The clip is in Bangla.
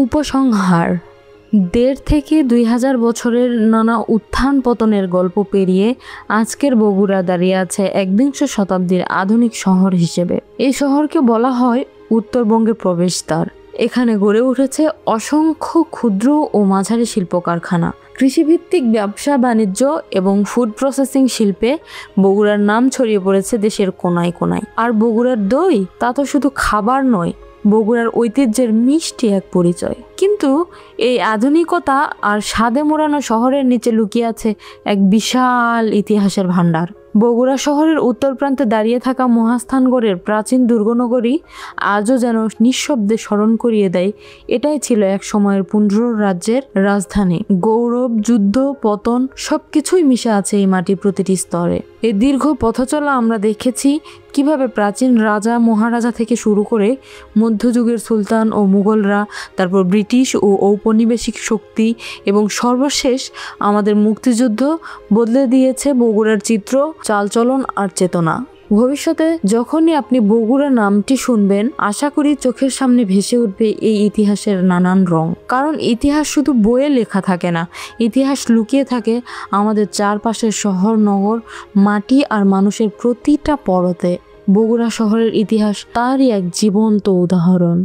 উপসংহার ১.৫ থেকে ২,০০০ বছরের নানা উত্থান পতনের গল্প পেরিয়ে আজকের বগুড়া দাঁড়িয়ে আছে একবিংশ শতাব্দীর আধুনিক শহর হিসেবে। এই শহরকে বলা হয় উত্তরবঙ্গের প্রবেশদ্বার। এখানে গড়ে উঠেছে অসংখ্য ক্ষুদ্র ও মাঝারি শিল্প কারখানা, কৃষিভিত্তিক ব্যবসা বাণিজ্য এবং ফুড প্রসেসিং শিল্পে বগুড়ার নাম ছড়িয়ে পড়েছে দেশের কোনায় কোনায়। আর বগুড়ার দই তা তো শুধু খাবার নয়, বগুড়ার ঐতিহ্যের মিষ্টি এক পরিচয়। কিন্তু এই আধুনিকতা আর স্বাদে মোড়ানো শহরের নিচে লুকিয়ে আছে এক বিশাল ইতিহাসের ভাণ্ডার। বগুড়া শহরের উত্তর প্রান্তে দাঁড়িয়ে থাকা মহাস্থানগড়ের প্রাচীন দুর্গনগরী আজও যেন নিঃশব্দে স্মরণ করিয়ে দেয় এটাই ছিল এক সময়ের পুণ্ড রাজ্যের রাজধানী। গৌরব, যুদ্ধ, পতন সবকিছুই মিশে আছে এই মাটির প্রতিটি স্তরে। এই দীর্ঘ পথচলা আমরা দেখেছি কিভাবে প্রাচীন রাজা মহারাজা থেকে শুরু করে মধ্যযুগের সুলতান ও মুঘলরা, তারপর ব্রিটিশ ও ঔপনিবেশিক শক্তি এবং সর্বশেষ আমাদের মুক্তিযুদ্ধ বদলে দিয়েছে বগুড়ার চিত্র, চালচলন আর চেতনা। ভবিষ্যতে যখনই আপনি বগুড়া নামটি শুনবেন, আশা করি চোখের সামনে ভেসে উঠবে এই ইতিহাসের নানান রং। কারণ ইতিহাস শুধু বইয়ে লেখা থাকে না, ইতিহাস লুকিয়ে থাকে আমাদের চারপাশের শহর, নগর, মাটি আর মানুষের প্রতিটা পরতে। বগুড়া শহরের ইতিহাস তারই এক জীবন্ত উদাহরণ।